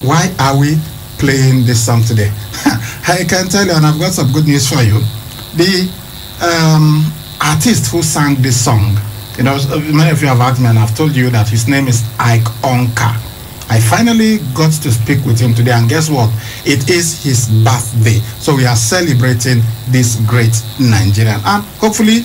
Why are we playing this song today? I can tell you, and I've got some good news for you. The artist who sang this song, many of you have asked me, and I've told you that his name is Ike Onka. I finally got to speak with him today, and guess what? It is his birthday. So we are celebrating this great Nigerian. And hopefully,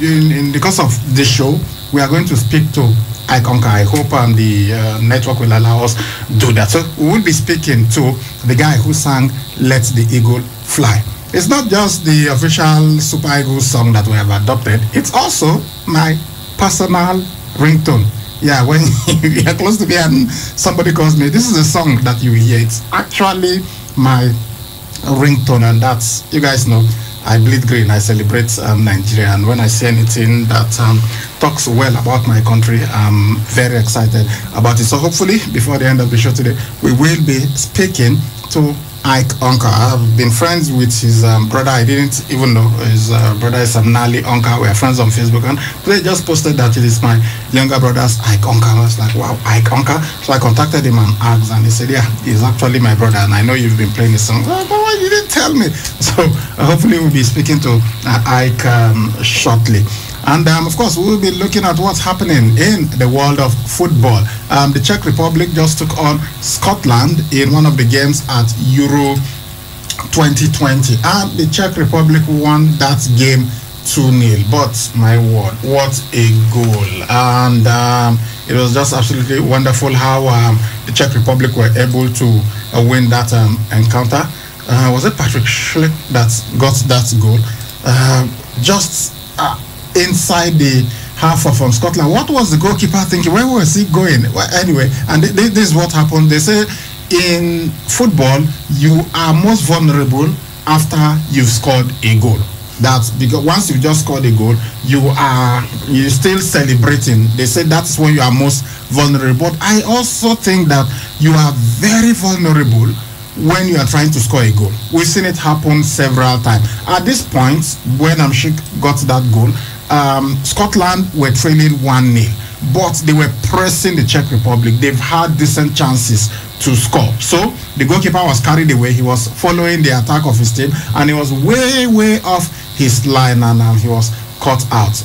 in the course of this show, we are going to speak to Ike Onka. I hope the network will allow us to do that. So we will be speaking to the guy who sang Let the Eagle Fly. It's not just the official Super Eagles song that we have adopted. It's also my personal ringtone. Yeah, when you're close to me and somebody calls me, this is a song that you hear. It's actually my ringtone, and that's, you guys know, I bleed green. I celebrate Nigeria, and when I see anything that talks well about my country, I'm very excited about it. So hopefully, before the end of the show today, we will be speaking to Ike Onka. I've been friends with his brother. I didn't even know his brother is Nali Onka. We're friends on Facebook, and they just posted that it is my younger brother's Ike Onka. I was like, wow, Ike Onka. So I contacted him and asked, and he said, yeah, he's actually my brother, and I know you've been playing his song. But why you didn't tell me? So hopefully we'll be speaking to Ike shortly. And of course, we will be looking at what's happening in the world of football. The Czech Republic just took on Scotland in one of the games at Euro 2020. And the Czech Republic won that game 2-0. But my word, what a goal. And it was just absolutely wonderful how the Czech Republic were able to win that encounter. Was it Patrick Schick that got that goal? Inside the half of Scotland. What was the goalkeeper thinking? Where was he going? Well, anyway, and this is what happened. They say in football, you are most vulnerable after you've scored a goal. That's because once you've just scored a goal, you're still celebrating. They say that's when you are most vulnerable. But I also think that you are very vulnerable when you are trying to score a goal. We've seen it happen several times. At this point, when Amshik got that goal, Scotland were trailing 1-0, but they were pressing the Czech Republic. They've had decent chances to score. So the goalkeeper was carried away. He was following the attack of his team, and he was way off his line, and he was caught out.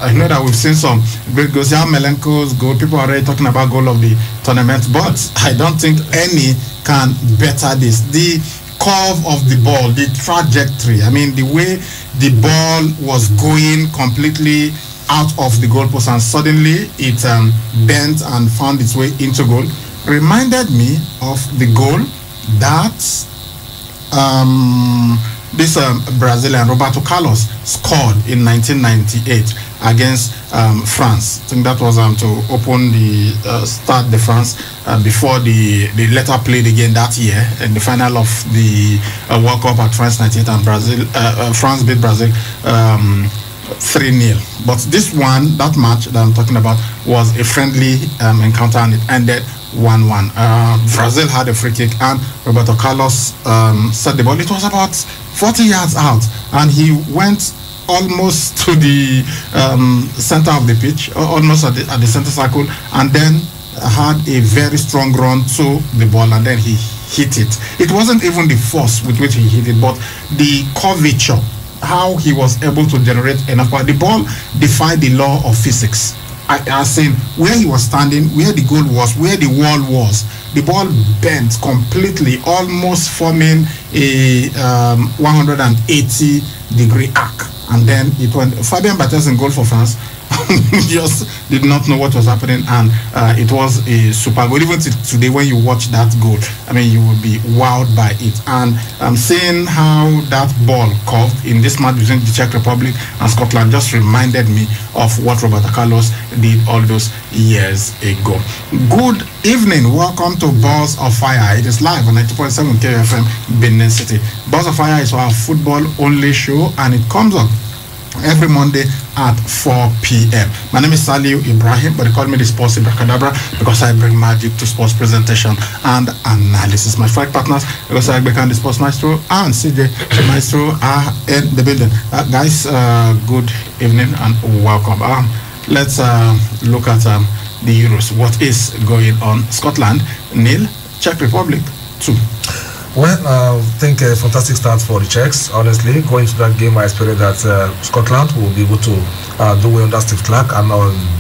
I know that we've seen some great goals. Melenko's goal. People are already talking about goal of the tournament, but I don't think any can better this. The curve of the ball, the trajectory. I mean, the way the ball was going completely out of the goalpost, and suddenly it bent and found its way into goal, reminded me of the goal that this Brazilian Roberto Carlos scored in 1998 against France. I think that was to open the Stade de France before they later played again that year in the final of the World Cup at France 98, and France beat Brazil 3-0. But this one, that match that I'm talking about, was a friendly encounter, and it ended 1-1. Brazil had a free kick, and Roberto Carlos set the ball. It was about 40 yards out, and he went almost to the center of the pitch, almost at the center circle, and then had a very strong run to the ball, and then he hit it. It wasn't even the force with which he hit it, but the curvature, how he was able to generate enough power. The ball defied the law of physics. I saying where he was standing, where the goal was, where the wall was, the ball bent completely, almost forming a 180-degree arc. And then it went. Fabien Barthez in goal for France just did not know what was happening, and it was a super goal. Even today, when you watch that goal, I mean, you will be wowed by it. And seeing how that ball curved in this match between the Czech Republic and Scotland just reminded me of what Roberto Carlos did all those years ago. Good evening. Welcome to Balls of Fire. It is live on 90.7 KFM, Benin City. Balls of Fire is our football-only show, and it comes up every Monday at 4 p.m. My name is Saliu Ibrahim, but they call me the Sports Ibracadabra because I bring magic to sports presentation and analysis. My fight partners, because I become the Sports Maestro and CJ Maestro, are in the building. Guys, good evening and welcome. Let's look at the Euros. What is going on? Scotland 0, Czech Republic too. Well, I think a fantastic start for the Czechs. Honestly, going to that game, I expected that Scotland will be able to do well under Steve Clark, and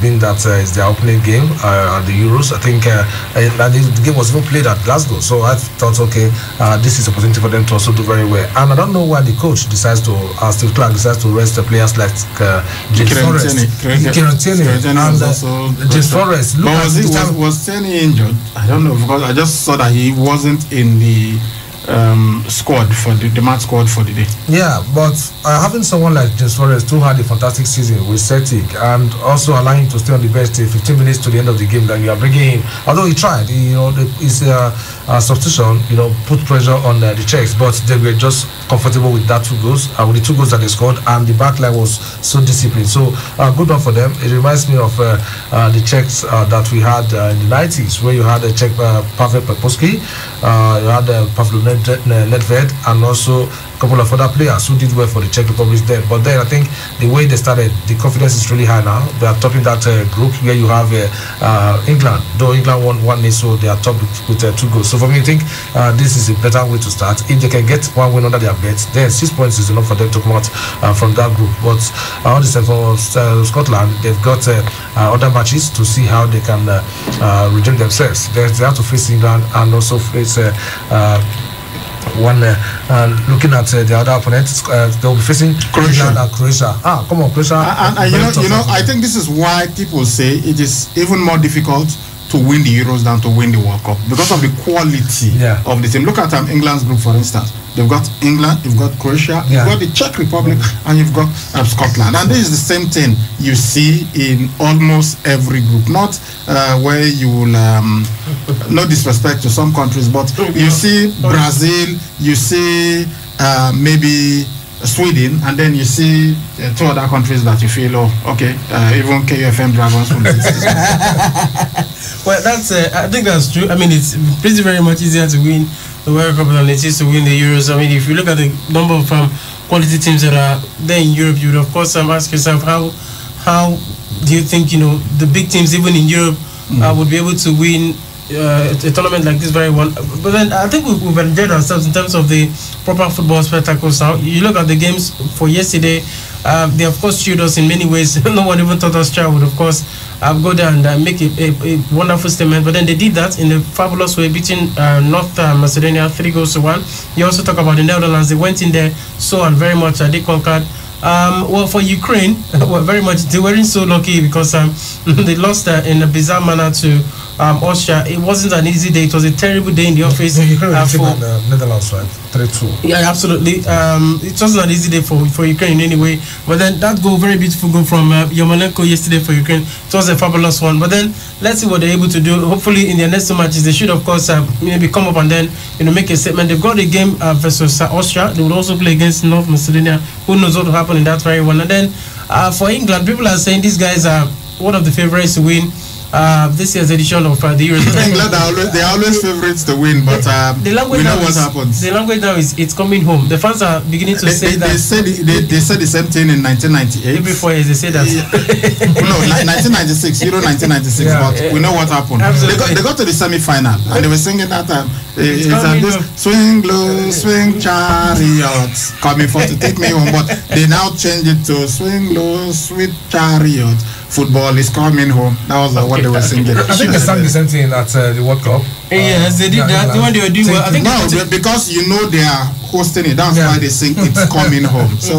being that it's their opening game at the Euros, I think the game was even played at Glasgow. So I thought, okay, this is an opportunity for them to also do very well. And I don't know why the coach decides to, Steve Clark decides to rest the players like James Forrest, and James Forrest. Was Tierney injured? I don't know, because I just saw that he wasn't in the squad for the match squad for the day. Yeah, but having someone like James Forrest who had a fantastic season with Celtic, and also allowing him to stay on the bench till 15 minutes to the end of the game, that you are bringing him, although he tried, his substitution, put pressure on the Czechs, but they were just comfortable with that 2 goals, with the 2 goals that they scored, and the back line was so disciplined. So good one for them. It reminds me of the Czechs that we had in the 90s, where you had a Czech Pavel Peposki, you had Pavlo Nedved, and also a couple of other players who did well for the Czech Republic then. But then I think the way they started, the confidence is really high now. They are topping that group where you have England. Though England won 1-0, so they are top with 2 goals. So for me, I think this is a better way to start. If they can get 1 win under their belt, then 6 points is enough for them to come out from that group. But all this for Scotland, they've got other matches to see how they can redeem themselves. They have to face England and also face looking at the other opponents, they'll be facing Croatia and Croatia. Come on, Croatia. And I think this is why people say it is even more difficult to win the Euros than to win the World Cup, because of the quality of the team. Look at England's group, for instance. They've got England, you've got Croatia, you've got the Czech Republic, and you've got Scotland. And this is the same thing you see in almost every group. Not where you will, no disrespect to some countries, but you see Brazil, you see maybe Sweden, and then you see 2 other countries that you feel, even KUFM Dragons will Well, I think that's true. I mean, it's pretty very much easier to win the World Cup than it is to win the Euros. I mean, if you look at the number of quality teams that are there in Europe, you would of course ask yourself, how do you think the big teams even in Europe would be able to win a tournament like this very well? But then I think we've enjoyed ourselves in terms of the proper football spectacles now. You look at the games for yesterday, they of course showed us in many ways. No one even thought Austria would of course go there and make a wonderful statement, but then they did that in a fabulous way, beating North Macedonia 3-1. You also talk about the Netherlands. They went in there and very much they conquered. Well, for Ukraine, very much they weren't so lucky because they lost in a bizarre manner to Austria. It wasn't an easy day. It was a terrible day in the office. For Netherlands, right? 3-2. Yeah, absolutely. It wasn't an easy day for Ukraine in any way. But then that very beautiful goal from Yarmolenko yesterday for Ukraine, it was a fabulous one. But then let's see what they're able to do. Hopefully in their next 2 matches, they should of course maybe come up and then make a statement. They've got a game versus Austria. They will also play against North Macedonia. Who knows what will happen in that very one. And then for England, people are saying these guys are one of the favorites to win this year's edition of the Euros. England are always favorites to win, but we know what happens. The language now is it's coming home. The fans are beginning to say that. They said the same thing in 1998. Every 4 years they say that. No, 1996, Euro 1996. But we know what happened. They got to the semi-final and they were singing that time. Swing low, swing chariots coming for to take me home, but they now changed it to swing low, sweet chariot. Football is coming home. That was what they were singing. I think they sang the same thing at the World Cup. Yes, they did that. The one they were doing well. I think because they are hosting it. That's why they sing "It's Coming Home." So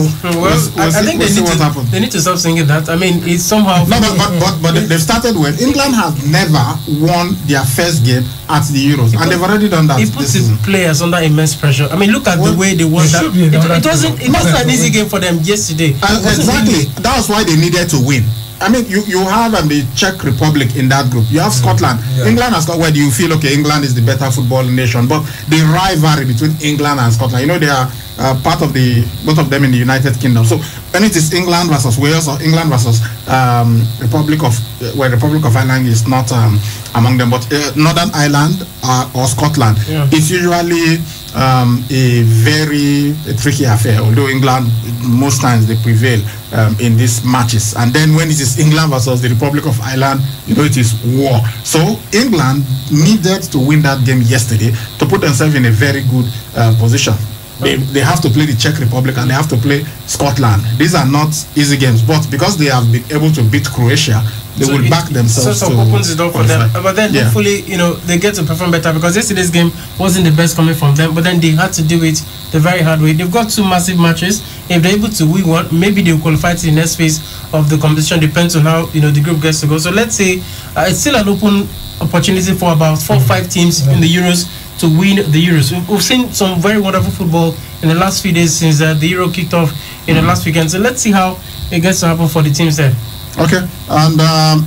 I think they need to stop singing that. I mean, it's somehow. No, but they've started well. England has never won their first game at the Euros, and they've already done that. It puts the players under immense pressure. I mean, look at the way they won that. It wasn't an easy game for them yesterday. Exactly. That was why they needed to win. I mean, you have the Czech Republic in that group. You have Scotland. England and Scotland, where you feel, England is the better football nation. But the rivalry between England and Scotland, they are part of both of them in the United Kingdom. So when it is England versus Wales or England versus Republic of Ireland is not among them, but Northern Ireland or Scotland, it's usually a very tricky affair, although England, most times they prevail in these matches. And then when it is England versus the Republic of Ireland, it is war. So England needed to win that game yesterday to put themselves in a very good position. They have to play the Czech Republic and they have to play Scotland. These are not easy games, but because they have been able to beat Croatia, they will back themselves. So opens the door for them. But then hopefully, they get to perform better, because yesterday's game wasn't the best coming from them, but then they had to do it the very hard way. They've got 2 massive matches. If they're able to win one, maybe they'll qualify to the next phase of the competition. Depends on how the group gets to go. So let's say it's still an open opportunity for about 4 or 5 teams in the Euros to win the Euros. We've seen some very wonderful football in the last few days since the Euro kicked off in the last weekend. So let's see how it gets to happen for the teams there. Okay, and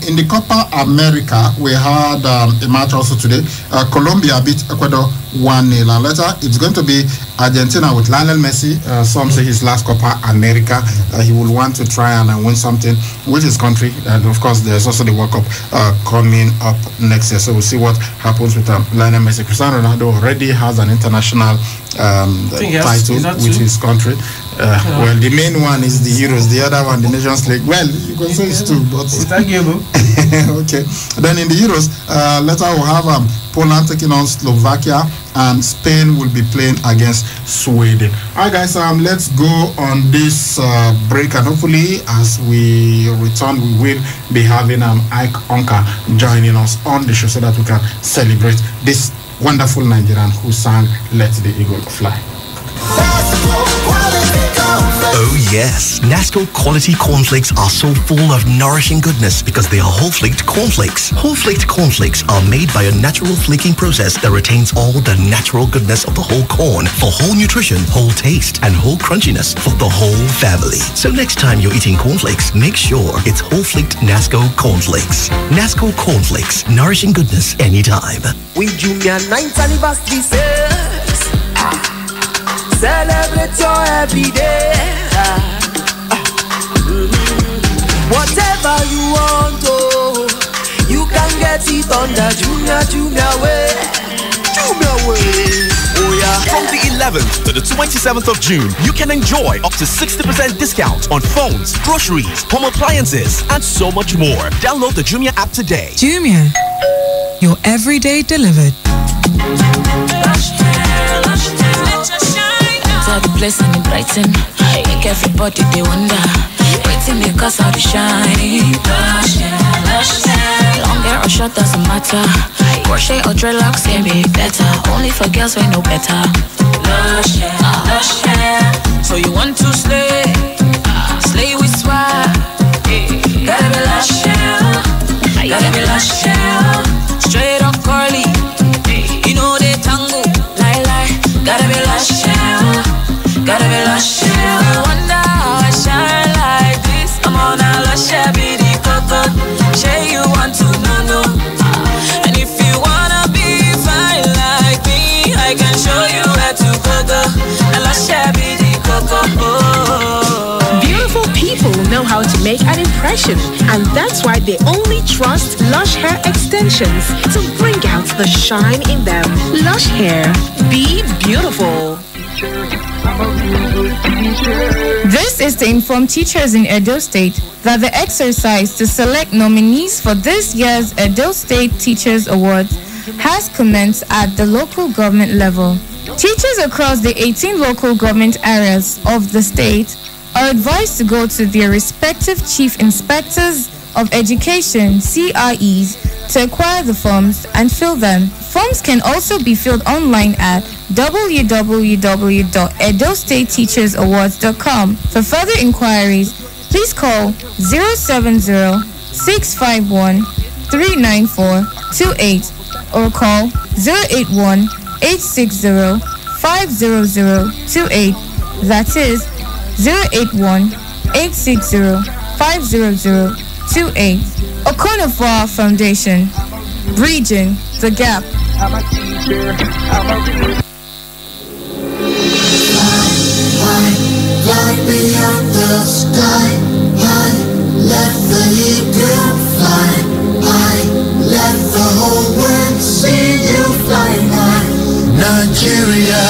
in the Copa America, we had a match also today. Colombia beat Ecuador 1-0. And later, it's going to be Argentina with Lionel Messi. Some say his last Copa America. He will want to try and win something with his country. And of course, there's also the World Cup coming up next year. So we'll see what happens with Lionel Messi. Cristiano Ronaldo already has an international title with his country. Well, the main one is the Euros. The other one, the Nations League. Well, you can say it's two, but it's arguable. Okay. Then in the Euros, later we'll have Poland taking on Slovakia, and Spain will be playing against Sweden. All right, guys. Let's go on this break, and hopefully, as we return, we will be having Ike Onka joining us on the show so that we can celebrate this wonderful Nigerian who sang "Let the Eagle Fly." Oh yes, Nasco quality cornflakes are so full of nourishing goodness because they are whole-flaked cornflakes. Whole-flaked cornflakes are made by a natural flaking process that retains all the natural goodness of the whole corn for whole nutrition, whole taste, and whole crunchiness for the whole family. So next time you're eating cornflakes, make sure it's whole-flaked Nasco cornflakes. Nasco cornflakes, nourishing goodness anytime. With Jumia 9th anniversary sales, celebrate your everyday. Whatever you want, you can get it on the Jumia way. Jumia way. Oh yeah. From the 11th to the 27th of June, you can enjoy up to 60% discount on phones, groceries, home appliances, and so much more. Download the Jumia app today. Jumia, your everyday delivered. The place in Brighton, make everybody they wonder. Waiting because all the shine. Lush hair, lush hair. Long hair or short doesn't matter. Crochet or dreadlocks can be better. Only for girls we know better. Lush hair, lush hair. So you want to slay? Slay with swag. Gotta be lush hair. Gotta be lush hair. Straight up curly. You know they tango. Lie. Gotta be lush hair. Gotta be lush hair. You wonder how I shine like this. I'm on a lush hair, be the coco. Say you want to know. And if you wanna be fine like me, I can show you where to go. A lush hair, be the coco. Beautiful people know how to make an impression, and that's why they only trust Lush Hair Extensions to bring out the shine in them. Lush Hair, be beautiful. This is to inform teachers in Edo State that the exercise to select nominees for this year's Edo State Teachers Awards has commenced at the local government level. Teachers across the 18 local government areas of the state are advised to go to their respective Chief Inspectors of Education (CIEs) to acquire the forms and fill them. Forms can also be filled online at www.edostateteachersawards.com. For further inquiries, please call 070-651-39428 or call 081-860-50028. That is 081-860-50028. Okonofor Foundation, bridging the gap. I'm a teacher, Fly beyond the sky, high, let the eagle fly, high, let the whole world see you fly high. Nigeria.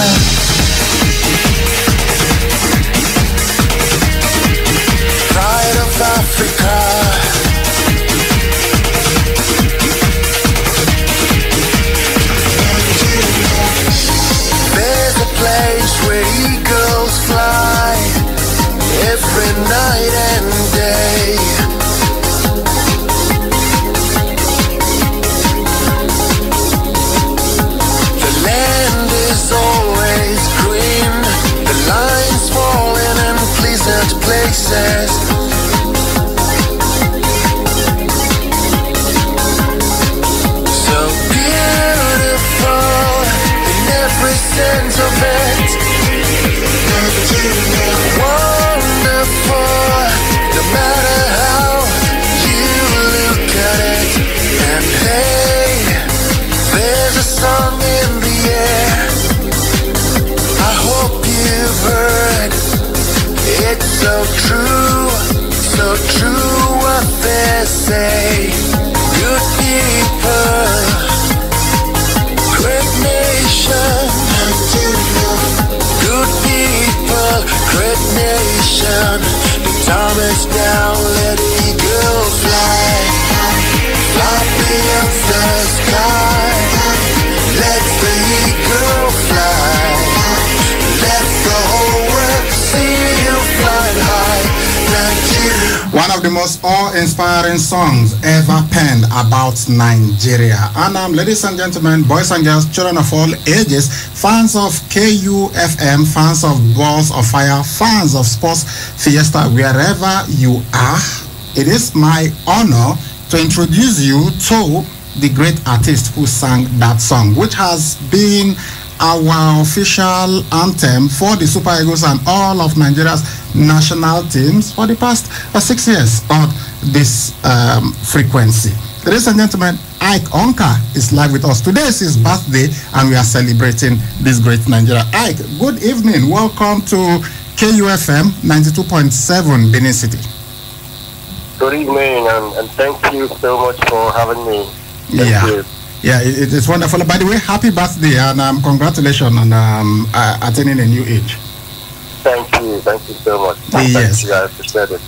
night and day. The land is always green, the lines falling in pleasant places. So beautiful in every sense of it. Wonderful, no matter how you look at it. And hey, there's a song in the air, I hope you've heard. It's so true what they say. Good people, great nation. Good people, great nation. The time is now, let the eagle fly. Fly beyond the sky. Let the eagle fly. Let the whole world see you flying high. Nigeria. One of the most awe-inspiring songs ever penned about Nigeria. And ladies and gentlemen, boys and girls, children of all ages, fans of KUFM, fans of Balls of Fire, fans of Sports Fiesta, wherever you are, it is my honor to introduce you to the great artist who sang that song, which has been our official anthem for the Super Eagles and all of Nigeria's national teams for the past 6 years on this frequency. Ladies and gentlemen, Ike Onka is live with us. Today is his birthday and we are celebrating this great Nigeria. Ike, good evening. Welcome to KUFM 92.7 Benin City. Good evening and thank you so much for having me. Thank you. Yeah, it's wonderful. By the way, happy birthday and congratulations on attaining a new age. Thank you so much. Yes. Thank you, I appreciate it.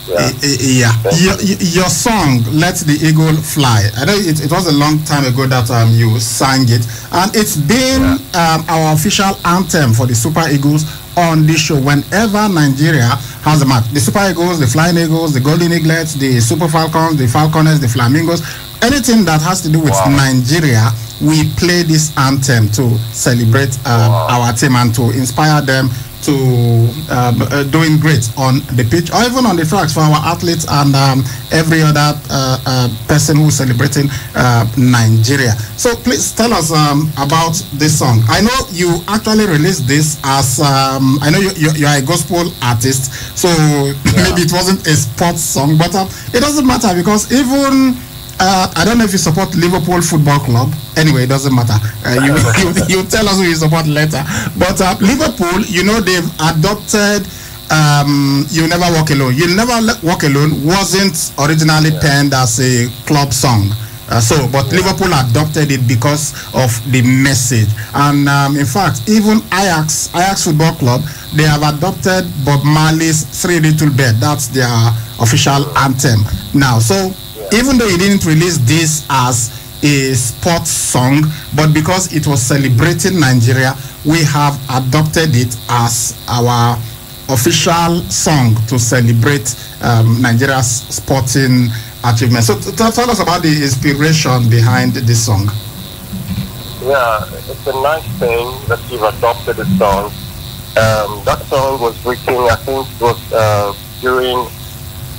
Your song, Let the Eagle Fly. I know it was a long time ago that you sang it, and it's been our official anthem for the Super Eagles on this show. Whenever Nigeria has a match, the Super Eagles, the Flying Eagles, the Golden Eaglets, the Super Falcons, the Falconers, the Flamingos, anything that has to do with Nigeria, we play this anthem to celebrate our team and to inspire them to doing great on the pitch or even on the tracks for our athletes and every other person who's celebrating Nigeria. So please tell us about this song. I know you actually released this as I know you're a gospel artist, so maybe it wasn't a sports song, but it doesn't matter because even I don't know if you support Liverpool Football Club. Anyway, it doesn't matter. You tell us who you support later. But Liverpool, you know, they've adopted You Never Walk Alone. You Never Walk Alone wasn't originally penned as a club song. But Liverpool adopted it because of the message. And in fact, even Ajax Football Club, they have adopted Bob Marley's Three Little Birds. That's their official anthem now. So even though you didn't release this as a sports song, but because it was celebrating Nigeria, we have adopted it as our official song to celebrate Nigeria's sporting achievement. So tell us about the inspiration behind this song. Yeah, it's a nice thing that you've adopted the song. That song was written, I think it was during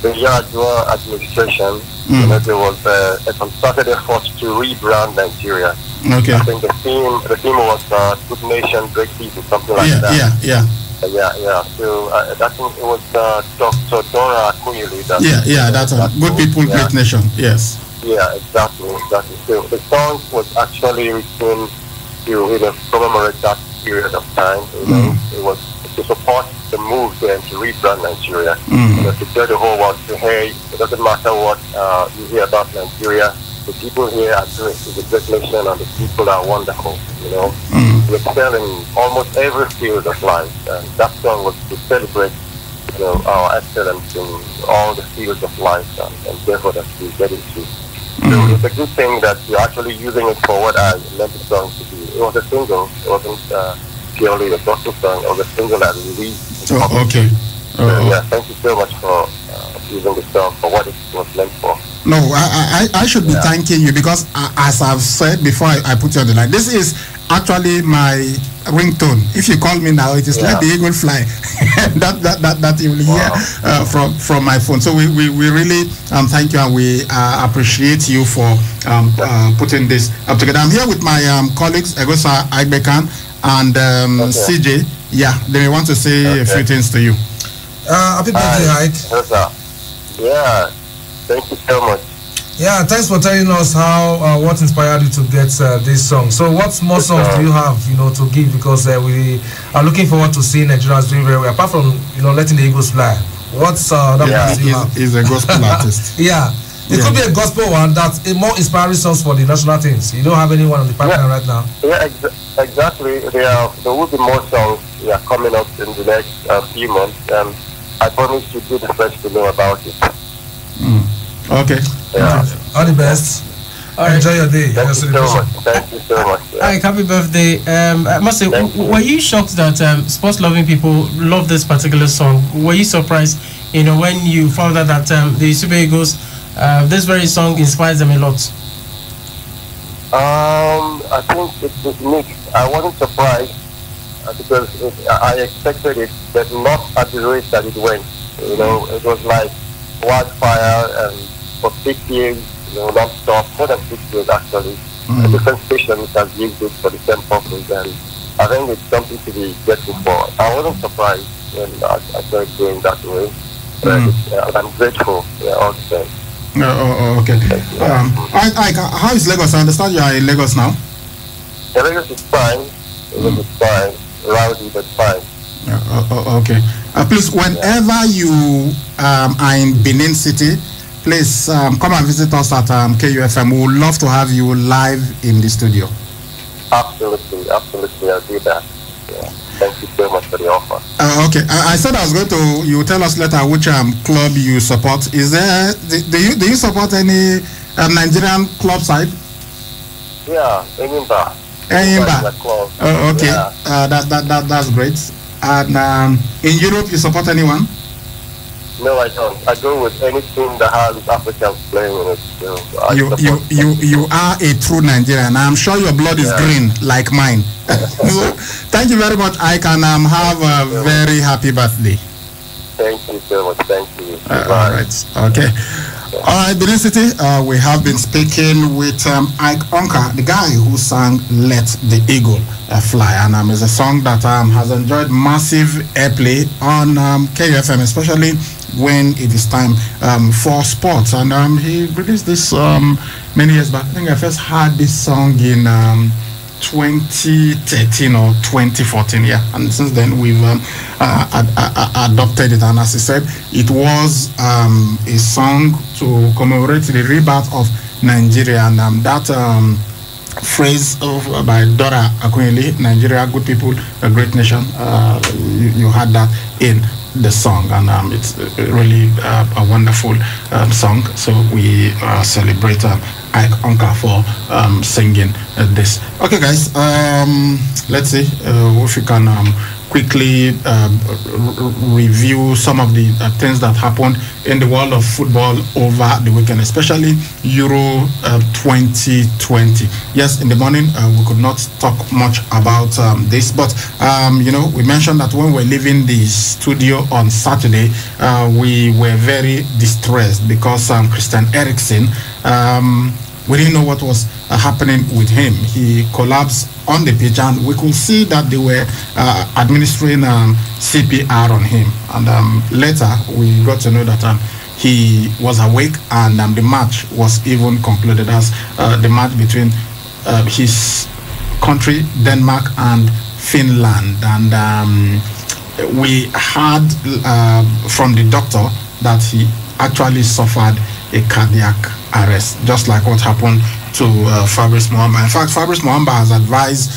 the Yar'Adua administration. You know, there was a concerted effort to rebrand Nigeria. Okay. I think the theme was "Good Nation, Great People," something like that. Yeah. So I think it was Dr. Dora Akunyili. That's Good People, Great Nation. Yes. Yeah, exactly. So the song was actually written to commemorate that period of time. It was to support the move then to rebrand Nigeria. To tell the whole world, to hey, it doesn't matter what you hear about Nigeria. The people here are great. It's a great nation, and the people are wonderful. We excel in almost every field of life, and that song was to celebrate, our excellence in all the fields of life and therefore that we get into. So it's a good thing that you're actually using it for what I meant the song to be. It was a single. It wasn't purely a gospel song. It was a single that we released. Okay. Yeah, thank you so much for using the song for what it was meant for. No, I should be thanking you because, as I've said before I put you on the line, this is actually my ringtone. If you call me now, it is Let the Eagle Fly. that you will hear from my phone. So we really thank you, and we appreciate you for putting this up together. I'm here with my colleagues, Egosa Agbekan and CJ. Yeah, they want to say a few things to you. Happy birthday, Ike. Yeah, thank you so much. Yeah, thanks for telling us how what inspired you to get this song. So, what more songs do you have, to give? Because we are looking forward to seeing Nigerians doing very well. Apart from letting the Eagles fly, what's other ones do you have? He's a gospel artist. Yeah, it could be a gospel one that's a more inspiring songs for the national teams. You don't have anyone on the pipeline right now? Yeah, exactly. There will be more songs coming up in the next few months, and I promise to be the first to know about it. Okay. Yeah. All the best. Enjoy your day. Thank you so much. Thank you so much. Ike, happy birthday. I must say, were you shocked that sports-loving people love this particular song? Were you surprised, when you found out that the Super Eagles, this very song inspires them a lot? I think it's mixed. I wasn't surprised because I expected it, but not at the rate that it went. It was like wildfire, and for 6 years, non-stop, more than 6 years actually. Different stations have used it for the same purpose, and I think it's something to be grateful for. I wasn't surprised when I started doing that way, but I'm grateful all the same. Okay. Ike, how is Lagos? I understand you are in Lagos now. Yeah, Lagos is fine. Lagos is fine. Rowdy, but fine. Okay. Please, whenever you are in Benin City, please come and visit us at KUFM. We would love to have you live in the studio. Absolutely. I'll do that. Yeah. Thank you so much for the offer. Okay. I said I was going to. You tell us later which club you support. Is there? Do you support any Nigerian club side? Yeah, Enyimba. Okay. Yeah. That's great. And in Europe, you support anyone? No, I don't. I go with any team that has Africans playing in it. So you are a true Nigerian. I'm sure your blood is green like mine. So, thank you very much, Ike, and have a very happy birthday. Thank you so much. Thank you. All right. Okay. All right, Benin City, we have been speaking with Ike Onka, the guy who sang Let the Eagle Fly. And it's a song that has enjoyed massive airplay on KUFM, especially when it is time for sports. And he released this many years back. I think I first heard this song in 2013 or 2014, and since then we've adopted it. And as he said, it was a song to commemorate the rebirth of Nigeria, and that phrase by Dora Akunyili, Nigeria, good people, a great nation, you had that in the song, and it's really a wonderful song. So we celebrate Ike Onka for singing this. Okay, guys, let's see if we can quickly review some of the things that happened in the world of football over the weekend, especially Euro 2020. Yes, in the morning we could not talk much about this, but we mentioned that when we were leaving the studio on Saturday, we were very distressed because Christian Eriksen, we didn't know what was happening with him. He collapsed on the pitch, and we could see that they were administering CPR on him. And later, we got to know that he was awake, and the match was even concluded as the match between his country, Denmark, and Finland. And we heard from the doctor that he actually suffered a cardiac arrest, just like what happened to Fabrice Muamba. In fact, Fabrice Muamba has advised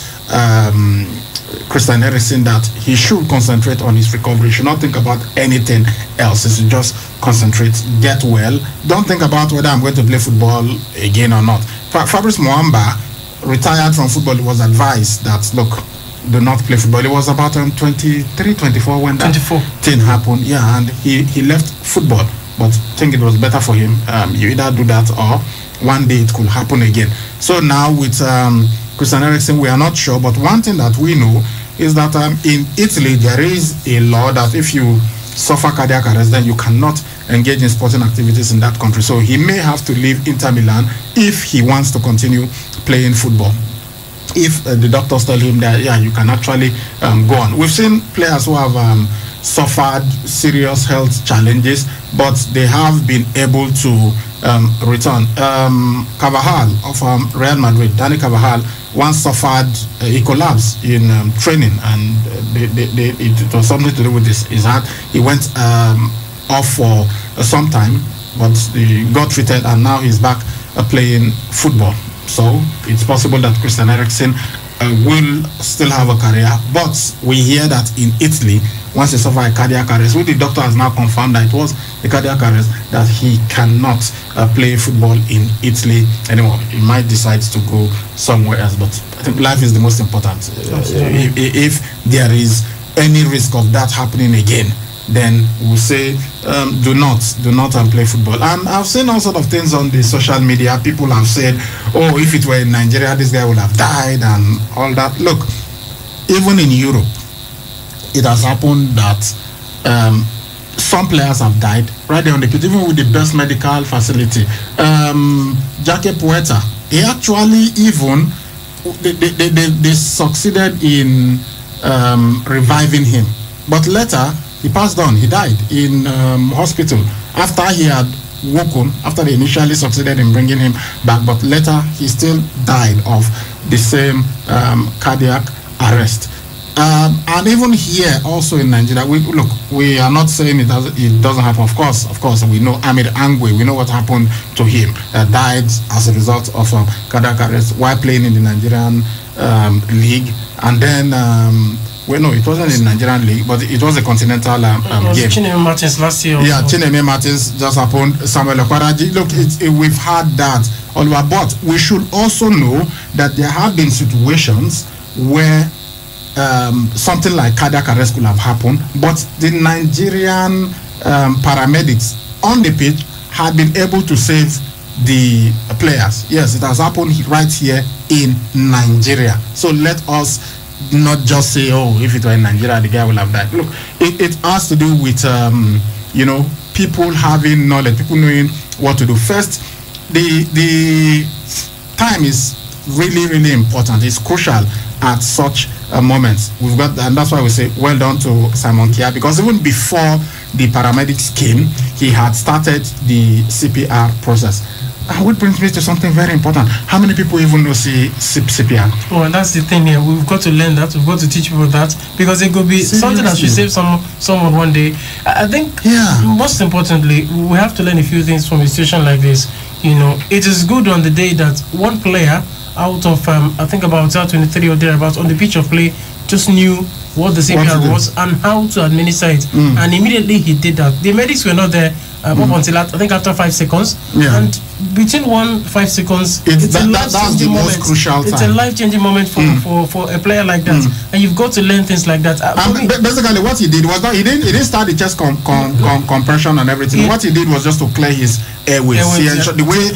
Christian Eriksen that he should concentrate on his recovery. He should not think about anything else. He should just concentrate, get well. Don't think about whether I'm going to play football again or not. Fabrice Muamba retired from football. He was advised that, look, do not play football. It was about 23, 24 when that thing happened. Yeah, and he left football but I think it was better for him. You either do that or one day it could happen again. So now with Christian Eriksen, we are not sure, but one thing that we know is that in Italy there is a law that if you suffer cardiac arrest, then you cannot engage in sporting activities in that country. So he may have to leave Inter Milan if he wants to continue playing football. If the doctors tell him that, yeah, you can actually go on. We've seen players who have suffered serious health challenges, but they have been able to return. Carvajal of Real Madrid, Dani Carvajal, once suffered, he collapsed in training, and it was something to do with his heart. He went off for some time, but he got treated, and now he's back playing football. So it's possible that Christian Eriksen will still have a career, but we hear that in Italy, once he suffered a cardiac arrest, which the doctor has now confirmed that it was a cardiac arrest, that he cannot play football in Italy anymore. He might decide to go somewhere else, but I think life is the most important. If there is any risk of that happening again, then we'll say do not play football. And I've seen all sort of things on the social media. People have said, oh, if it were in Nigeria, this guy would have died and all that. Look, even in Europe, it has happened that some players have died right there on the pitch, even with the best medical facility. Jake Puerta, he actually even they succeeded in reviving him, but later he passed on. He died in hospital after he had woken, after they initially succeeded in bringing him back, but later he still died of the same cardiac arrest. And even here, also in Nigeria, we are not saying it doesn't happen. Of course, we know Amir Angwe. We know what happened to him. Died as a result of cardiac arrest while playing in the Nigerian league. And then, it wasn't in the Nigerian league, but it was a continental game. Chineme Martins last year. Yeah, Chineme Martins just happened. Samuel Okwaraji. Look, we've had that, Oliver, but we should also know that there have been situations where something like cardiac arrest could have happened, but the Nigerian paramedics on the pitch had been able to save the players. Yes, it has happened right here in Nigeria. So let us not just say, oh, if it were in Nigeria, the guy will have died. Look, it has to do with people having knowledge, people knowing what to do. First, the time is really, really important. It's crucial at such moments. We've got, and that's why we say well done to Simon Kia, because even before the paramedics came, he had started the CPR process. Which brings me to something very important. How many people even know CPR? Well, that's the thing here. We've got to learn that. We've got to teach people that, because it could be something that should save someone one day. I think, most importantly, we have to learn a few things from a situation like this. It is good on the day that one player out of I think about 23 or thereabouts on the pitch of play just knew what the CPR was and how to administer it, and immediately he did that. The medics were not there up until I think after 5 seconds, and between 5 seconds, it's a life-changing moment. It's a life-changing moment for a player like that, and you've got to learn things like that. Basically, what he did was not he didn't start the chest compression and everything. What he did was just to clear his airways. The way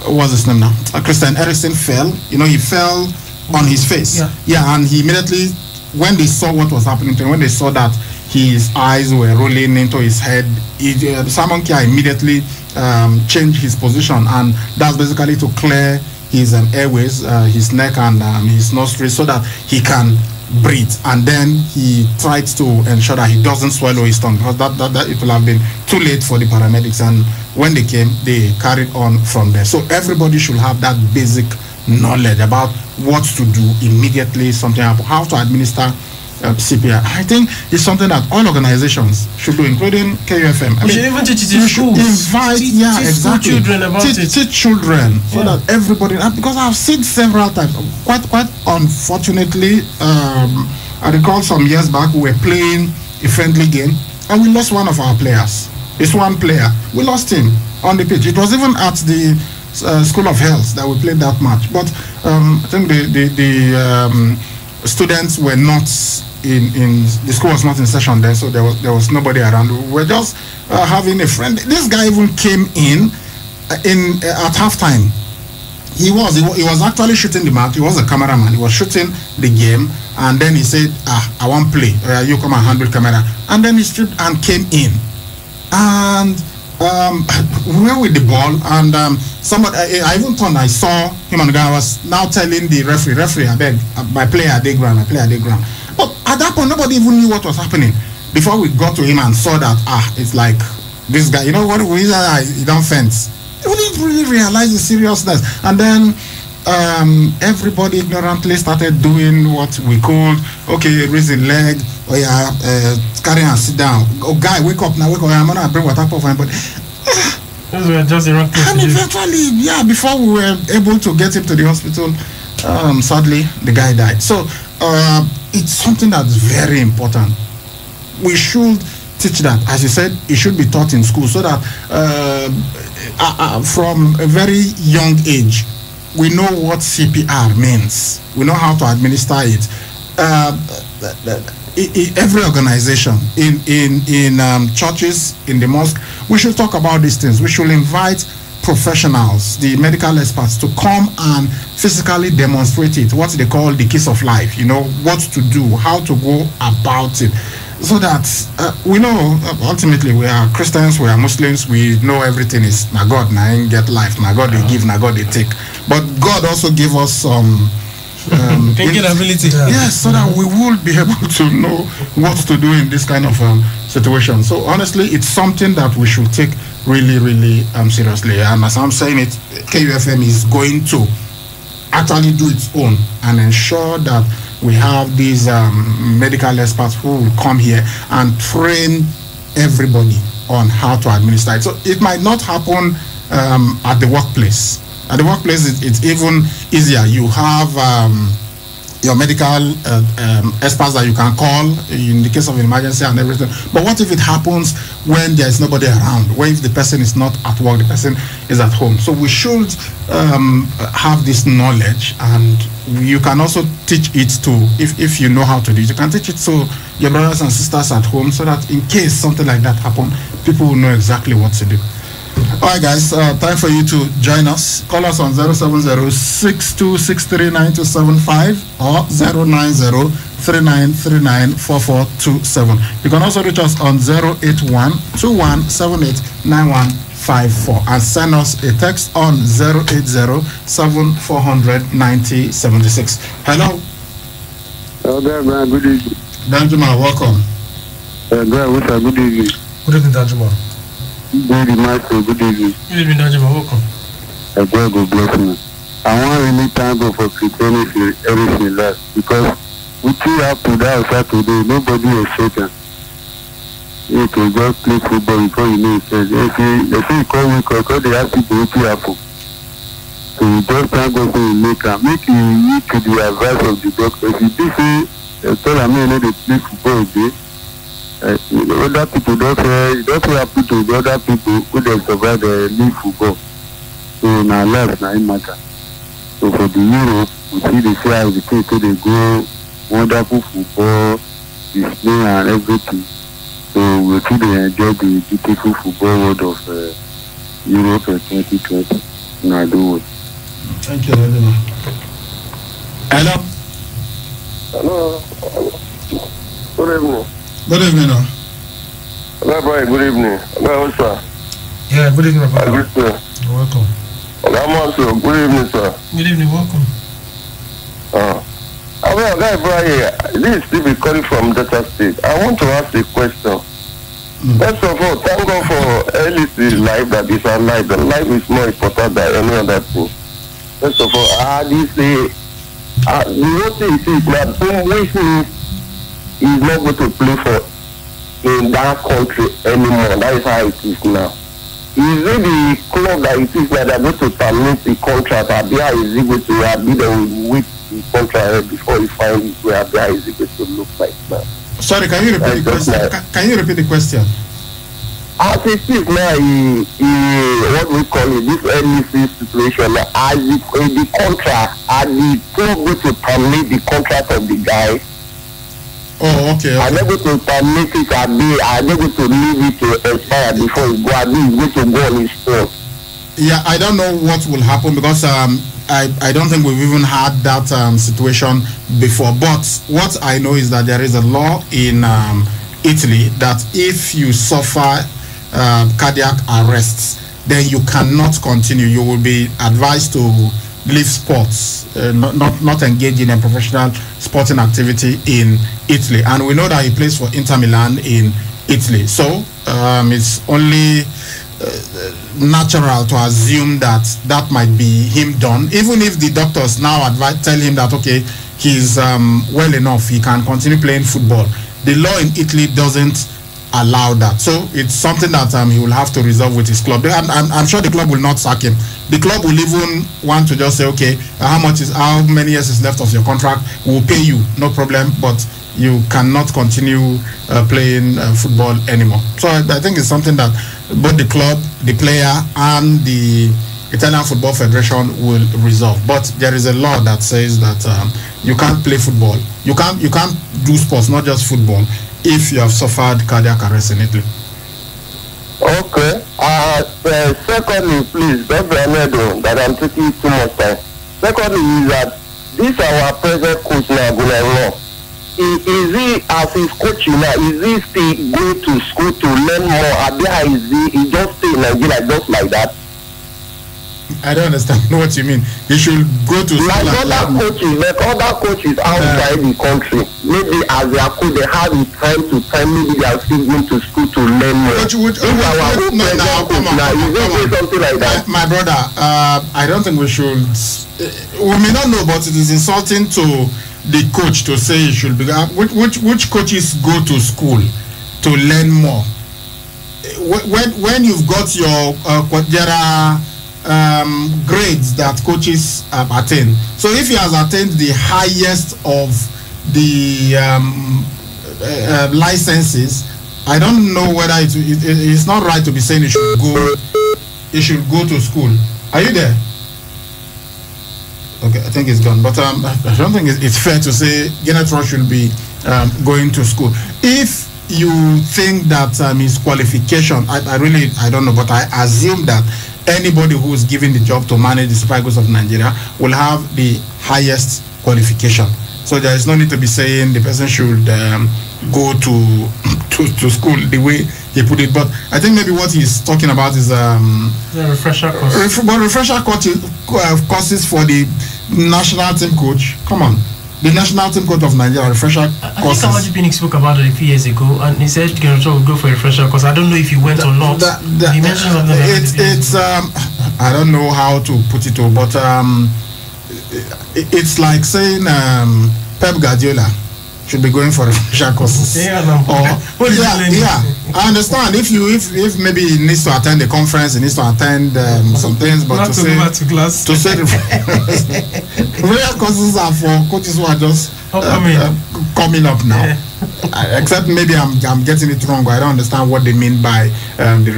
what's his name now? Christian Eriksen fell. He fell on his face. And he immediately, when they saw what was happening to him, when they saw that his eyes were rolling into his head, Simon Kia immediately changed his position, and that's basically to clear his airways, his neck and his nostrils, so that he can breathe. And then he tried to ensure that he doesn't swallow his tongue, because that it will have been too late for the paramedics, and when they came, they carried on from there. So everybody should have that basic knowledge about what to do immediately something happens, how to administer CPR. I think it's something that all organizations should do, including KUFM. We should even teach it in schools. Invite, teach children about it. Teach children, so that everybody, because I've seen several times, quite unfortunately, I recall some years back we were playing a friendly game and we lost one of our players. It's one player. We lost him on the pitch. It was even at the School of Health that we played that match. But I think the students were not in the school was not in session then, so there was nobody around. We were just having a friend. This guy even came in at halftime. He was actually shooting the match. He was a cameraman. He was shooting the game, and then he said, I want play. You come and handle camera. And then he stripped and came in, and we were with the ball, and somebody, I even turned, I saw him, and the guy was now telling the referee, I beg, my player at the ground. But at that point, nobody even knew what was happening. Before we got to him and saw that, it's like this guy, you know what, he don't fence. We didn't really realize the seriousness. And then everybody ignorantly started doing what we called, okay, raise the leg, or carry and sit down. Oh, guy, wake up now, I'm going to bring water for him. But those were just the wrong things. And eventually, before we were able to get him to the hospital, sadly, the guy died. So it's something that's very important. We should teach that. As you said, it should be taught in school, so that from a very young age, we know what CPR means. We know how to administer it. Every organization, in churches, in the mosque, we should talk about these things. We should invite professionals, the medical experts, to come and physically demonstrate it, what they call the kiss of life, what to do, how to go about it. So that we know, ultimately, we are Christians, we are Muslims, we know everything is na God, na ain't get life, na God they give, na God they take. But God also gave us some thinking ability. Yes, so that we will be able to know what to do in this kind of situation. So honestly, it's something that we should take really, really seriously. And as I'm saying it, KUFM is going to actually do its own and ensure that we have these medical experts who will come here and train everybody on how to administer it. So it might not happen at the workplace. At the workplace, it's even easier. You have your medical experts that you can call in the case of an emergency and everything. But what if it happens when there is nobody around? What if the person is not at work, the person is at home? So we should have this knowledge, and you can also teach it to, if you know how to do it, you can teach it to your brothers and sisters at home, so that in case something like that happens, people will know exactly what to do. All right, guys, time for you to join us. Call us on 070-6263-9275 or 090-3939-4427. You can also reach us on 081-2178-9154 and send us a text on 080-7400-9076. Hello. Hello, man. Good evening. Danjuma, welcome. Good evening. Good evening, Danjuma. Good evening, Michael. Good evening. Good evening, Danjuma. Welcome. God will bless you. I want really thank God for preparing everything last, because with you up to that Saturday, nobody is shaken. You can just play football before you know it. They say call me because they have people who happen. So we just thank God for make you need to the advice of the doctor. If you do say, tell them they play football again. Other people don't happen to the other people who they survive the league football. So now life now it matter. So for the Europe, we see the how the thing they go wonderful football, display and everything. So we see they enjoy the beautiful football world of Europe 2020. Now do it. Thank you, Edina. Hello. Hello. Good evening. Good evening. Hello, boy. Good evening. Hello, sir. Yeah, good evening, brother. Good, sir. You're welcome. Hello, sir. Good evening, sir. Good evening. Welcome. This is Steve calling from Delta State. I want to ask a question. First of all, thank God for LEC life that is our life. The life is more important than any other thing. First of all, the one thing is that which means he's not going to play for in that country anymore. That is how it is now. Is it the club that it is that they're going to terminate the contract? How is it going to be the with the contract before you find where is it going to look like now? Sorry, can you repeat the question? Can you repeat the question? As it is now, what we call it, this NEC situation, as the contract, are the club going to terminate the contract of the guy? Oh, okay. I'm not going to permit it I'm not going to leave it to expire before it go. I mean, it's going to go on its own. Yeah, I don't know what will happen because I don't think we've even had that situation before. But what I know is that there is a law in Italy that if you suffer cardiac arrests, then you cannot continue. You will be advised to leave sports, not engage in a professional sporting activity in Italy. And we know that he plays for Inter Milan in Italy. So it's only natural to assume that might be him done, even if the doctors now tell him that okay, he's well enough, he can continue playing football. The law in Italy doesn't allow that, so it's something that he will have to resolve with his club. I'm sure the club will not sack him. The club will even want to just say, okay, how many years is left of your contract, we'll pay you, no problem, but you cannot continue playing football anymore. So I think it's something that both the club, the player, and the Italian Football Federation will resolve. But there is a law that says that you can't play football. You can't do sports, not just football, if you have suffered cardiac arrest in Italy. Okay. Secondly, please, don't be annoyed that I'm taking too much time. Secondly, is that this our present coach now, Gunnar, is he, as he's coaching now, is he still going to school to learn more? He just stay in Nigeria just like that? I don't understand what you mean. He should go to school like other coaches outside the country. Maybe as they are coach, they have the time to time. Maybe they are still going to school to learn more. Something like that. My brother, I don't think we should. We may not know, but it is insulting to the coach to say he should be. Which coaches go to school to learn more? When you've got your there are grades that coaches attain. So if he has attained the highest of the licenses, I don't know whether it's not right to be saying he should go to school. Are you there? Okay, I think it's gone. But I don't think it's fair to say Gennett Ross should be going to school. If you think that his qualification, I don't know, but I assume that anybody who is given the job to manage the Super Eagles of Nigeria will have the highest qualification. So there is no need to be saying the person should go to school the way he put it. But I think maybe what he's talking about is the refresher course. Refresher courses for the national team coach. Come on. The national team coach of Nigeria, refresher courses. I think Amaju spoke about it a few years ago, and he said Gennett Ross would go for a refresher course. I don't know if he went or not. He mentioned something like it's I don't know how to put it, but it's like saying Pep Guardiola should be going for refresher courses. Yeah, I understand. If maybe he needs to attend the conference, he needs to attend some things, but not to go back to class. To say refresher courses are for coaches who are just coming up now. Yeah. Except maybe I'm getting it wrong, but I don't understand what they mean by the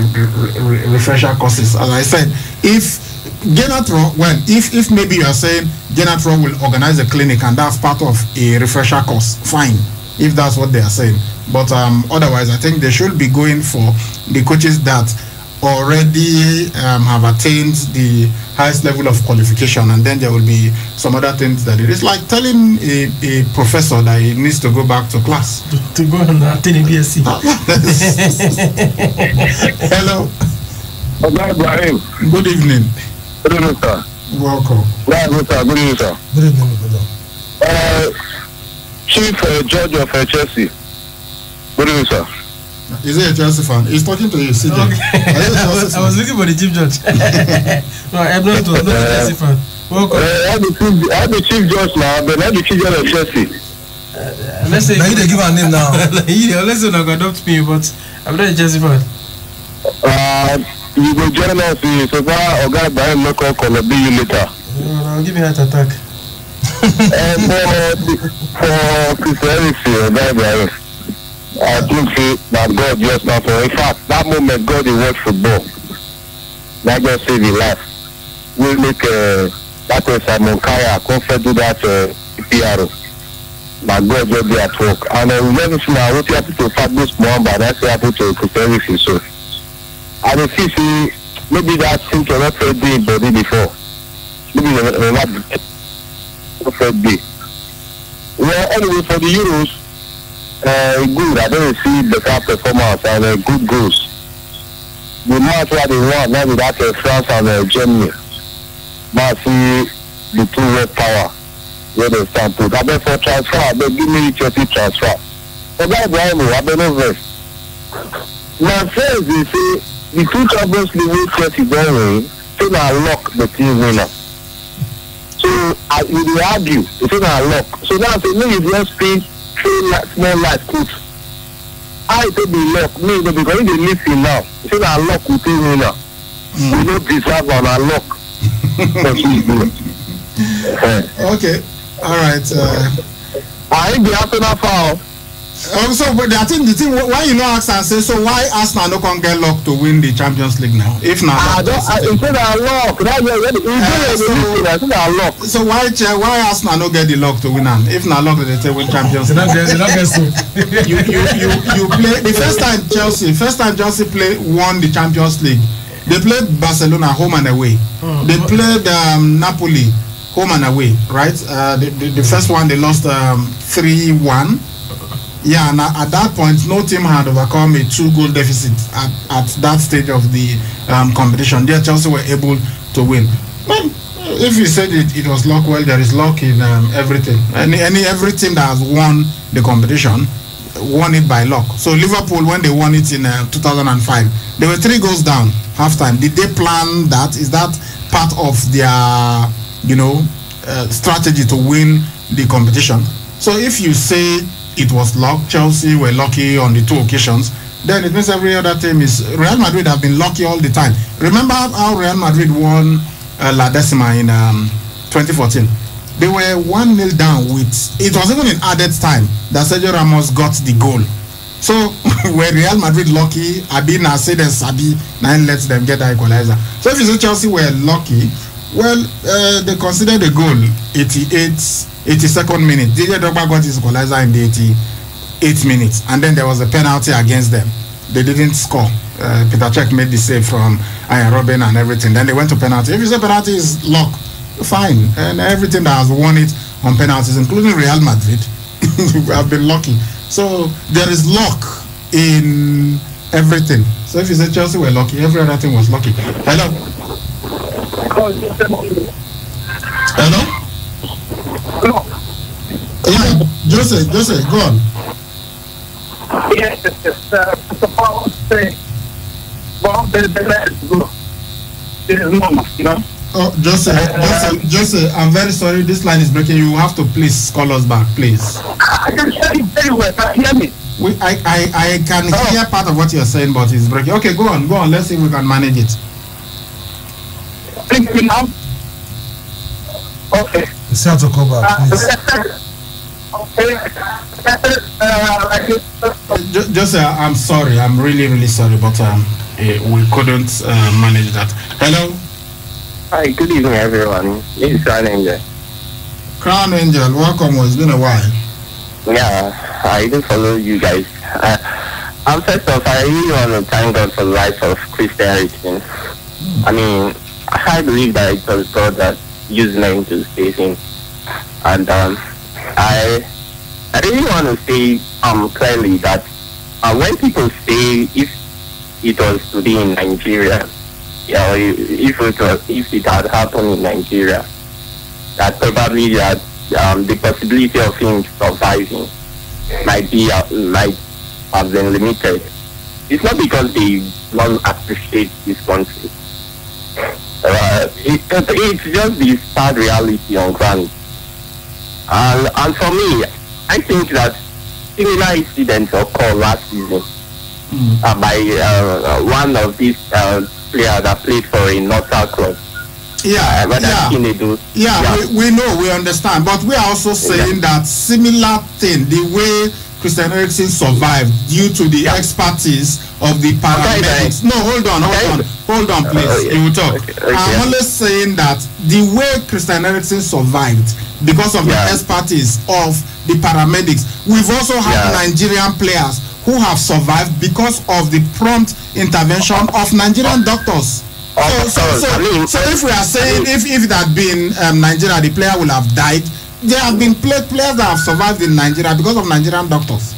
refresher courses. As I said, if Gennett Ross, if maybe you are saying Gennett Ross will organize a clinic and that's part of a refresher course, fine, if that's what they are saying. But otherwise, I think they should be going for the coaches that already have attained the highest level of qualification, and then there will be some other things that it is like telling a professor that he needs to go back to class. To go and attend a BSc. Hello. Good evening. Good evening, sir. Welcome. Good evening, sir. Good evening, Chief Judge of Chelsea. Good evening, sir. Is he a Chelsea fan? He's talking to you, CJ. Okay. I was looking for the chief judge. No, I'm not a Chelsea fan. Welcome. I'm the chief judge now, but not the chief judge of Chelsea. Let's say now you give our name now. Let's say not adopt me, but I'm not a Chelsea fan. You will join us so far. Or guy by no call be you later. I'll give you a heart attack. For Christianity, I think that God just now for. In fact, that moment God will watch football. Not just save the life. We'll make that Simon Kaya come do that PRO. my God just be at work. And we never see now what you have to fight this one, but that's what happened to everything. So I don't see maybe that thing cannot fed the body before. Maybe they're not fed the. Well, anyway, for the Euros, good. I don't see better performance and good goals. The match where they won, now with that France and Germany. Now see the two red power where they stand to. I beg for transfer, they give me Chelsea transfer. But that's why I don't know this. My friends, they say the two Champions League with Chelsea don't win, so now lock the team winner. So we will argue, they say now lock. So now I say, no, you just pay small life coach. I take the lock, me, because they miss him now. They say now lock with team winner. We don't deserve on lock. Okay, all right. I ain't the Arsenal foul. So, but I think the thing why you know ask and say so why Arsenal no can get luck to win the Champions League now? If not, so why Arsenal no get the luck to win? And if not luck, they say win Champions League. You play the first time Chelsea won the Champions League. They played Barcelona home and away. They played Napoli home and away, right? The first one they lost 3-1. Yeah, and at that point, no team had overcome a 2-goal deficit at that stage of the competition. There, Chelsea were able to win. But if you said it was luck, well, there is luck in everything. Every team that has won the competition won it by luck. So Liverpool, when they won it in 2005, they were 3 goals down halftime. Did they plan that? Is that part of their, strategy to win the competition? So if you say it was luck, Chelsea were lucky on the 2 occasions, then it means every other team is. Real Madrid have been lucky all the time. Remember how Real Madrid won La Decima in 2014? They were 1-0 down with. It was even in added time that Sergio Ramos got the goal. So were Real Madrid lucky? Abina said that Sabi now lets them get the equalizer. So if you say Chelsea were lucky, well, they considered the goal 82nd minute. Didier Drogba got his equalizer in the 88th minute, and then there was a penalty against them. They didn't score. Peter Cech made the save from Ian Robben and everything. Then they went to penalty. If you say penalty is luck, fine. And everything that has won it on penalties, including Real Madrid, have been lucky. So there is luck in everything. So if you say Chelsea were lucky, every other thing was lucky. Hello? Yeah, Joseph, go on. Yes, the power thing. Well, this is normal, Oh, Joseph, I'm very sorry. This line is breaking. You have to please call us back, please. I can hear you very well. Can you hear me? I can hear part of what you're saying, but it's breaking. Okay, go on. Let's see if we can manage it. Think me now? Okay. It's time to call back, please. Joseph, I'm sorry. I'm really, really sorry, but we couldn't manage that. Hello? Hi, good evening, everyone. This is Crown Angel. Crown Angel, welcome. It's been a while. Yeah, I didn't follow you guys. First off, I really want to thank God for the life of Christian Eriksen. I mean, I believe that it was God that used him to save him. And I really want to say clearly that when people say if it was to be in Nigeria, if it had happened in Nigeria, that probably that the possibility of him surviving might have been limited. It's not because they don't appreciate this country. It's just the sad reality on ground. And for me, I think that similar incidents occurred last season by one of these players that played for a neutral club. We know, we understand, but we are also saying that similar thing, the way Christian Eriksen survived due to the expertise of the paramedics. No, hold on, please. You will talk. I'm only saying that the way Christian Eriksen survived because of the expertise of the paramedics, we've also had Nigerian players who have survived because of the prompt intervention of Nigerian doctors. So if we are saying if it had been Nigeria, the player will have died. There have been players that have survived in Nigeria because of Nigerian doctors.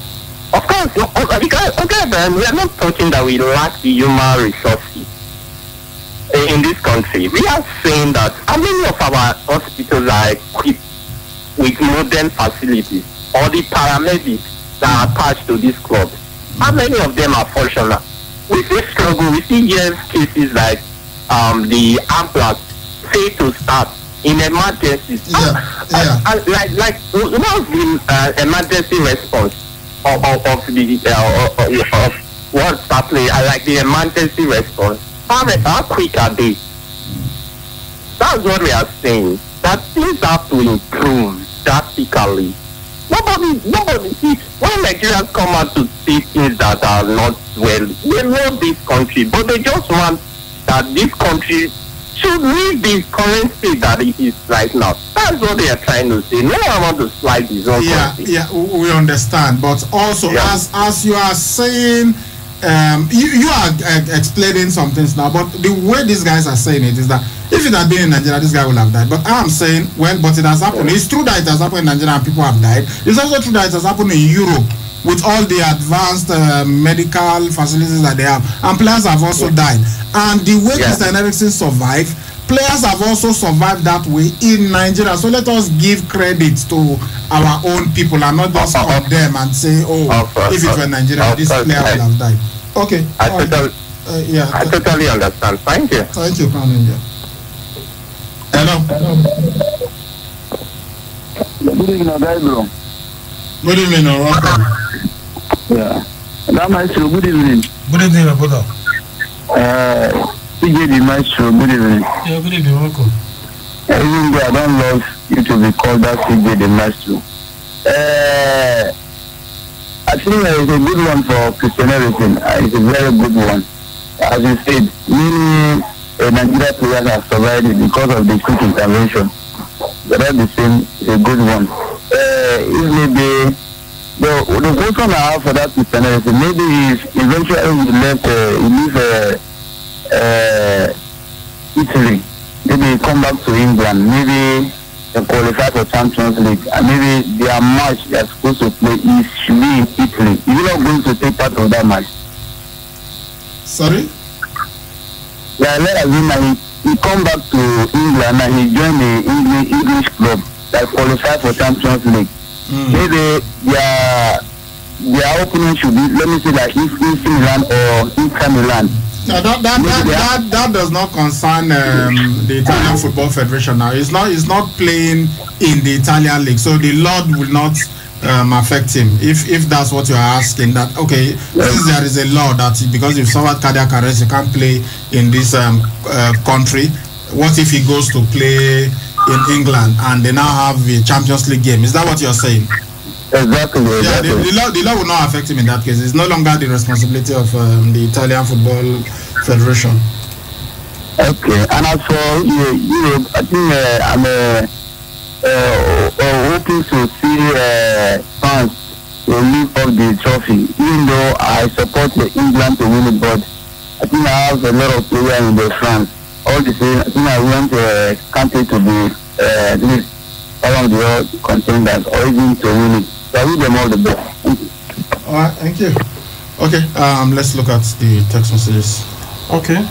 Of course, we are not talking that we lack the human resources in this country. We are saying that how many of our hospitals are equipped with modern facilities, or the paramedics that are attached to this club? How many of them are functional? We see struggle. We see cases like the ambulance fail to start in emergencies. Like what's the emergency response of what's happening? Like the emergency response. How quick are they? That's what we are saying. That things have to improve drastically. Nobody see when Nigerians come out to say things that are not well. They love this country, but they just want that this country should leave the current state that it is right now. That's what they are trying to say. No one wants to slide this on. We understand, but also as you are saying, you are explaining some things now, but the way these guys are saying it is that if it had been in Nigeria, this guy would have died. But I'm saying, but it has happened. It's true that it has happened in Nigeria and people have died. It's also true that it has happened in Europe with all the advanced medical facilities that they have, and players have also died. And the way Christian Eriksen survived, players have also survived that way in Nigeria. So let us give credit to our own people and not just condemn and say, if it were Nigeria, this player would have died. Okay. I totally understand. Thank you. Thank you, Crown India. Hello. Good evening, Gabriel. Good evening, welcome. Yeah. Maestro, good evening. Good evening, my brother. CJ the Maestro, good evening. Yeah, good evening, welcome. Even though I don't love you to be called that CJ the Maestro. I think it's a good one for Christian Eriksen. It's a very good one. As you said, many Nigerian players have survived it because of the quick intervention. But that's the same, it's a good one. Maybe the question I have for that Christian Eriksen, maybe if eventually he leave Italy, maybe he come back to England, maybe they qualify for Champions League, and maybe their match they are supposed to play should be in Italy. Is he not going to take part of that match? Sorry? Yeah, let us know he come back to England and he joined the English club that qualify for Champions League. Maybe their opening should be, let me say, like AC Milan or Inter Milan. No, that does not concern the Italian Football Federation now. It's not playing in the Italian league, so the Lord will not affect him. If that's what you are asking, that okay, since there is a law that because you've suffered cardiac arrest, you can't play in this country. What if he goes to play in England and they now have a Champions League game? Is that what you're saying? Exactly. Yeah, the law will not affect him in that case. It's no longer the responsibility of the Italian Football Federation. Okay, and as for Europe, I think I'm hoping to see France to lift up the trophy. Even though I support England to win it, but I think I have a lot of players in the France. All the same, I think I want the country to be at least one of the contenders or even to win it. So I wish them all the best. Thank you. All right, thank you. Okay, let's look at the text messages. Okay,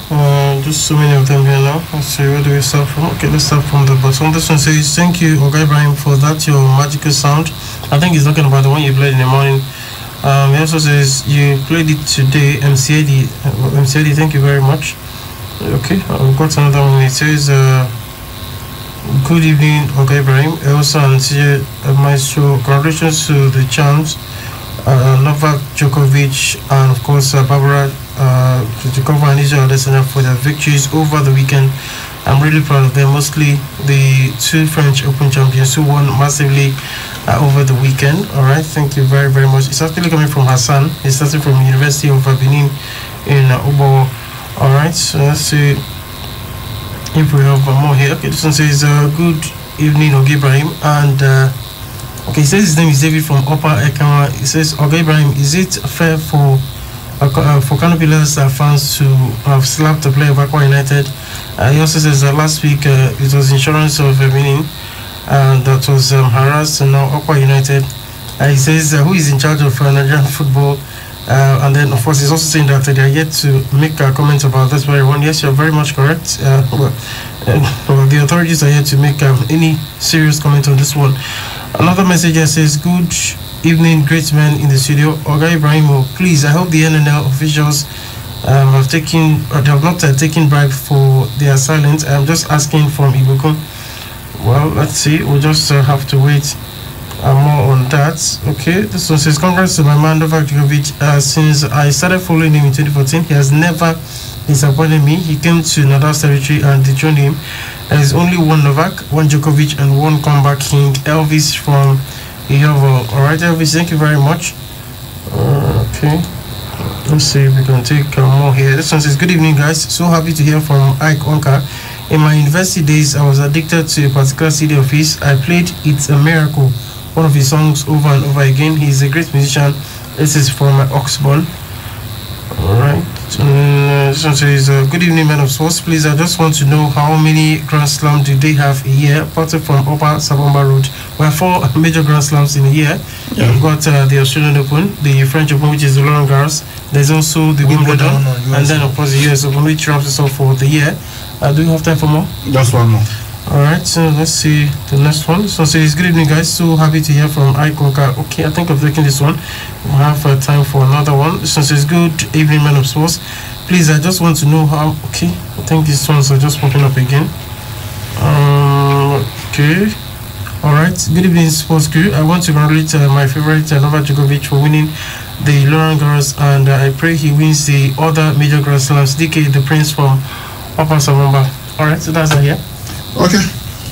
just so many of them here now. Let's see, where do we start from? Okay, let's start from the bottom. This one says, thank you, Oga Ibrahim, for that, your magical sound. I think he's talking about the one you played in the morning. He also says, you played it today, MCAD. MCAD, thank you very much. Okay, I've got another one. It says, good evening, Oga Ibrahim. Also, and Maestro, congratulations to the champs, Novak Djokovic, and of course, Barbara Krejcikova and Israel Adesanya for their victories over the weekend. I'm really proud of them. Mostly the two French Open champions who won massively over the weekend. All right, thank you very, very much. It's actually coming from Hassan. He started from University of Benin in Obo. All right, so let's see if we have more here. Okay, this one says good evening, Oga Ibrahim, and okay, he says his name is David from Upper Ekama. He says, Oga Ibrahim, is it fair for Kano Pillars fans to have slapped the player of Aqua United? He also says that last week it was Insurance of Benin and that was harassed, and now Aqua United. He says who is in charge of Nigerian football? And then, of course, he's also saying that they are yet to make a comment about this very one. Yes, you're very much correct. The authorities are yet to make any serious comment on this one. Another message here says, good evening, great men in the studio. Oga Ibrahimo, please, I hope the NNL officials have not taken bribe for their silence. I'm just asking from Ibukun. Well, let's see. We'll just have to wait more on that. Okay, this one says, congrats to my man Novak Djokovic. Since I started following him in 2014, he has never disappointed me. He came to Nadal's territory and dethroned him. There's only one Novak, one Djokovic, and one comeback king, Elvis from Ihovo. All right, Elvis, thank you very much. Okay, let's see if we can take more here. This one says, good evening, guys. So happy to hear from Ike Onka. In my university days, I was addicted to a particular CD of his. I played It's a Miracle, one of his songs, over and over again. He's a great musician. This is from Oxbow. Alright. This one says, good evening, men of sports. Please, I just want to know how many Grand Slams do they have a year? Apart from Upper Sabamba Road. We have 4 major Grand Slams in a year. Yeah. We've got the Australian Open, the French Open, which is the Roland Garros. There's also the Wimbledon, and then, of course, the US Open, which wraps us up for the year. Do you have time for more? Just one more. Alright, so let's see the next one. So says, good evening, guys. So happy to hear from Ikoka. Okay, I think I'm taking this one. We'll have time for another one. This one says, good evening, man of sports. Please, I just want to know how. Okay, I think these ones are just popping up again. Okay. Alright, good evening, sports crew. I want to congratulate my favorite Novak Djokovic for winning the Roland Garros, and I pray he wins the other major Grand Slams. DK, the prince from Upper Sabamba. Alright, so that's it here. Okay.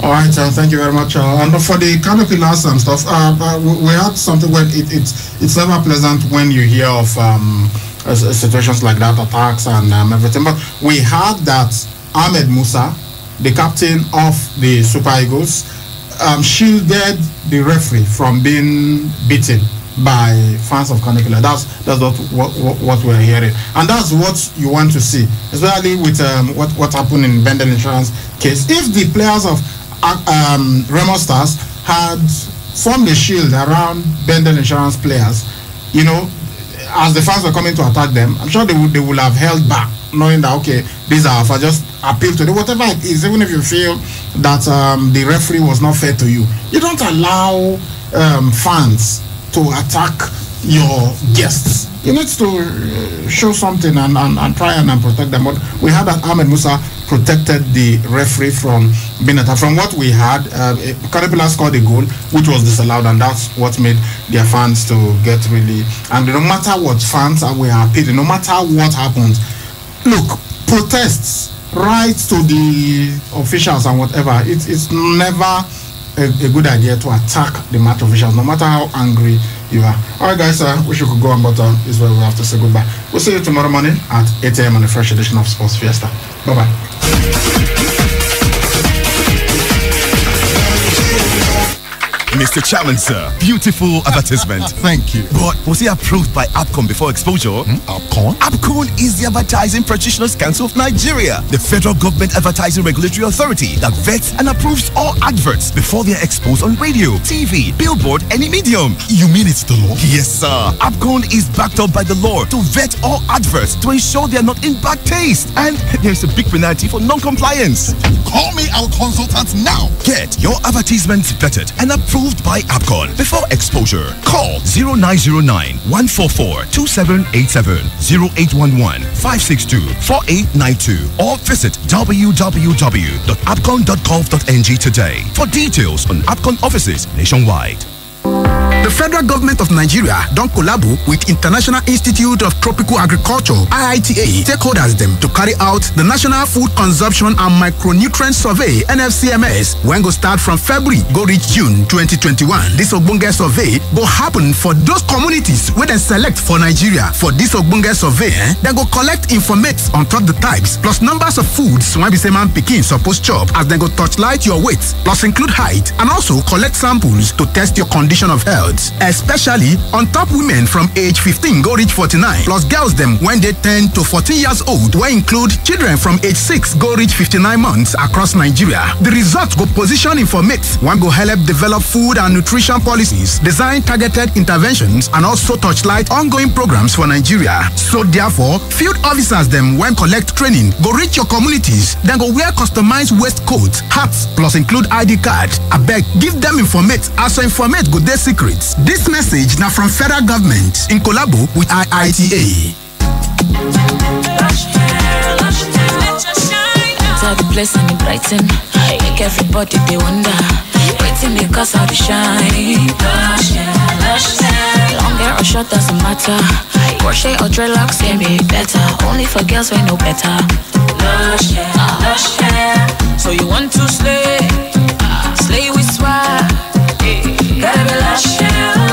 All right. Thank you very much. And for the canopy last and stuff, we had something where it's never pleasant when you hear of situations like that, attacks and everything. But we heard that Ahmed Musa, the captain of the Super Eagles, shielded the referee from being beaten by fans of Canicula. That's what we're hearing, and that's what you want to see, especially with what happened in Bendel Insurance case. If the players of Remo Stars had formed a shield around Bendel Insurance players, you know, as the fans were coming to attack them, I'm sure they would have held back, knowing that okay, these are for just appeal to them, whatever it is. Even if you feel that the referee was not fair to you, you don't allow fans to attack your guests. You need to show something and try and protect them. But we had that Ahmed Musa protected the referee from being attacked. From what we had, Caribbean scored a goal, which was disallowed, and that's what made their fans to get really angry. No matter what, fans were appealing, no matter what happens. Look, protests, rights to the officials and whatever, it's never a good idea to attack the match officials, no matter how angry you are. All right, guys, wish you could go on, but is where we have to say goodbye. We'll see you tomorrow morning at 8 a.m. on a fresh edition of Sports Fiesta. Bye-bye. Mr. Chairman, sir. Beautiful advertisement. Thank you. But was he approved by APCON before exposure? APCON? APCON is the Advertising Practitioners Council of Nigeria, the federal government advertising regulatory authority that vets and approves all adverts before they are exposed on radio, TV, billboard, any medium. You mean it's the law? Yes, sir. APCON is backed up by the law to vet all adverts to ensure they are not in bad taste. And there's a big penalty for non-compliance. Call me our consultant now. Get your advertisements vetted and approved by APCON before exposure. Call 0909 144 2787 0811 562 4892 or visit www.apcon.gov.ng today for details on APCON offices nationwide. The federal government of Nigeria don't collabo with International Institute of Tropical Agriculture (IITA) stakeholders them to carry out the National Food Consumption and Micronutrient Survey (NFCMS) when go start from February go reach June 2021. This ogbonge survey go happen for those communities where they select for Nigeria. For this ogbonge survey, they go collect information on top the types plus numbers of foods when be say man pikin suppose chop as they go touchlight your weight plus include height and also collect samples to test your condition of health, especially on top women from age 15 go reach 49 plus girls them when they 10 to 14 years old, wey include children from age 6 go reach 59 months across Nigeria. The results go position informate one go help develop food and nutrition policies, design targeted interventions and also touchlight ongoing programs for Nigeria. So therefore, field officers them when collect training go reach your communities, then go wear customized waistcoats, hats plus include ID card. Abeg give them informate as so informate go their secrets. This message now from federal government in collabo with IITA. Enter the place and it brighten. Make everybody they wonder. Waiting because I'll be shine. Lush hair, lush hair. Long hair or short doesn't matter. Crochet or dreadlocks can be better. Only for girls we know better. Lush hair, lush hair. So you want to slay? Slay with swag. Gotta be lush hair.